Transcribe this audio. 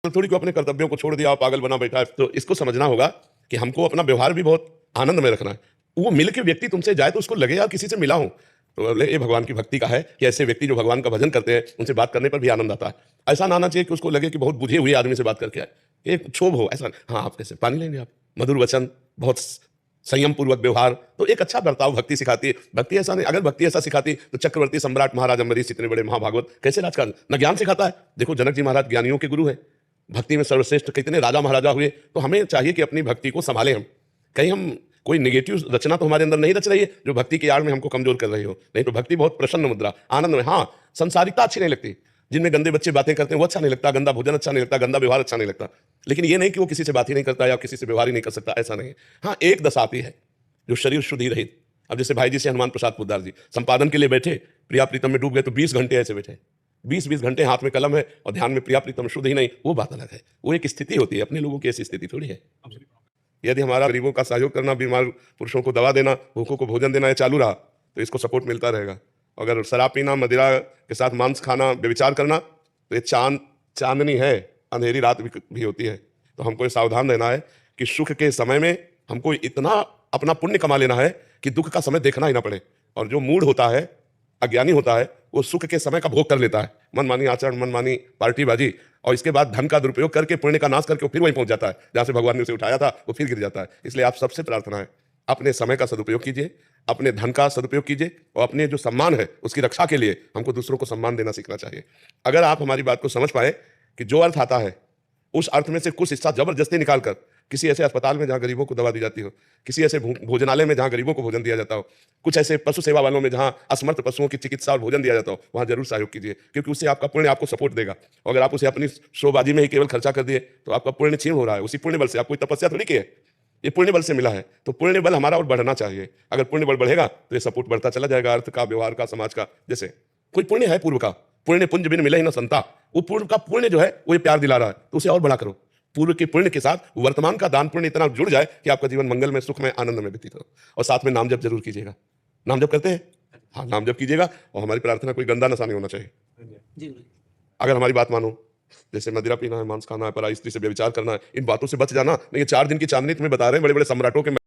तो थोड़ी को अपने कर्तव्यों को छोड़ दिया, पागल बना बैठा है। तो इसको समझना होगा कि हमको अपना व्यवहार भी बहुत आनंद में रखना है। वो मिल के व्यक्ति तुमसे जाए तो उसको लगे यार किसी से मिला हूं, तो ये भगवान की भक्ति का है कि ऐसे व्यक्ति जो भगवान का भजन करते हैं उनसे बात करने पर भी आनंद आता है। ऐसा ना आना चाहिए कि उसको लगे कि बहुत बुझे हुए आदमी से बात करके आए, एक क्षोभ हो ऐसा। हाँ, आप कैसे पानी लेंगे, आप मधुर वचन, बहुत संयम पूर्वक व्यवहार, तो एक अच्छा बर्ताव भक्ति सिखाती है। भक्ति ऐसा नहीं, अगर भक्ति ऐसा सिखाती तो चक्रवर्ती सम्राट महाराज अम्बरीश इतने बड़े महाभागवत कैसे राजकाज न ज्ञान सिखाता है। देखो जनक जी महाराज ज्ञानियों के गुरु हैं, भक्ति में सर्वश्रेष्ठ कितने राजा महाराजा हुए। तो हमें चाहिए कि अपनी भक्ति को संभालें। हम कहीं हम कोई नेगेटिव रचना तो हमारे अंदर नहीं रच रही है जो भक्ति की आड़ में हमको कमजोर कर रही हो। नहीं तो भक्ति बहुत प्रसन्न मुद्रा, आनंद में। हाँ, संसारिकता अच्छी नहीं लगती, जिनमें गंदे बच्चे बातें करते हैं वो अच्छा नहीं लगता, गंदा भोजन अच्छा नहीं लगता, गंदा व्यवहार अच्छा नहीं लगता। लेकिन ये नहीं कि वो किसी से बात ही नहीं करता या किसी से व्यवहार ही नहीं कर सकता, ऐसा नहीं है। हाँ, एक दशा आती है जो शरीर शुद्ध ही रहित। अब जैसे भाई जी से हनुमान प्रसाद पोद्दार जी संपादन के लिए बैठे, प्रिया प्रीतम में डूब गए तो 20 घंटे ऐसे बैठे, 20-20 घंटे हाथ में कलम है और ध्यान में प्रिया प्रीतम शुद्ध ही नहीं। वो बात अलग है, वो एक स्थिति होती है, अपने लोगों की ऐसी स्थिति थोड़ी है। यदि हमारा गरीबों का सहयोग करना, बीमार पुरुषों को दवा देना, भूखों को भोजन देना ये चालू रहा तो इसको सपोर्ट मिलता रहेगा। अगर शराब पीना, मदिरा के साथ मांस खाना, व्यभिचार करना, तो ये चांदनी है, अंधेरी रात भी होती है। तो हमको ये सावधान रहना है कि सुख के समय में हमको इतना अपना पुण्य कमा लेना है कि दुख का समय देखना ही ना पड़े। और जो मूढ़ होता है, अज्ञानी होता है, वो सुख के समय का भोग कर लेता है, मनमानी आचरण, मनमानी पार्टीबाजी, और इसके बाद धन का दुरुपयोग करके, पुण्य का नाश करके वो फिर वहीं पहुंच जाता है जहां से भगवान ने उसे उठाया था, वो फिर गिर जाता है। इसलिए आप सबसे प्रार्थना है, अपने समय का सदुपयोग कीजिए, अपने धन का सदुपयोग कीजिए, और अपने जो सम्मान है उसकी रक्षा के लिए हमको दूसरों को सम्मान देना सीखना चाहिए। अगर आप हमारी बात को समझ पाए कि जो अर्थ आता है उस अर्थ में से कुछ हिस्सा जबरदस्ती निकालकर किसी ऐसे अस्पताल में जहां गरीबों को दवा दी जाती हो, किसी ऐसे भोजनालय में जहां गरीबों को भोजन दिया जाता हो, कुछ ऐसे पशु सेवा वालों में जहां असमर्थ पशुओं की चिकित्सा और भोजन दिया जाता हो, वहां जरूर सहयोग कीजिए, क्योंकि उससे आपका पुण्य आपको सपोर्ट देगा। और अगर आप उसे अपनी शोबाजी में ही केवल खर्चा कर दिए तो आपका पुण्य क्षीण हो रहा है। उसी पुण्य बल से, आप कोई तपस्या थोड़ी की है, ये पुण्य बल से मिला है, तो पुण्य बल हमारा और बढ़ना चाहिए। अगर पुण्य बल बढ़ेगा तो ये सपोर्ट बढ़ता चला जाएगा, अर्थ का, व्यवहार का, समाज का। जैसे कोई पुण्य है पूर्व का, पुण्य पुंज बिन मिले ही ना संता, वो पूर्व का पुण्य जो है वो ये प्यार दिला रहा है, तो उसे और बड़ा करो। पूर्व के पुण्य के साथ वर्तमान का दान पुण्य इतना जुड़ जाए कि आपका जीवन मंगल में, सुख में, आनंद में व्यतीत हो। और साथ में नाम जप जरूर कीजिएगा। नाम जप करते हैं? हाँ, नाम जप कीजिएगा। और हमारी प्रार्थना, कोई गंदा नशा नहीं होना चाहिए जी। अगर हमारी बात मानो, जैसे मदिरा पीना है, मांस खाना है, पराई स्त्री से व्यभिचार करना है, इन बातों से बच जाना। नहीं, ये 4 दिन की चांदनी तुम्हें बता रहे हैं बड़े बड़े सम्राटों के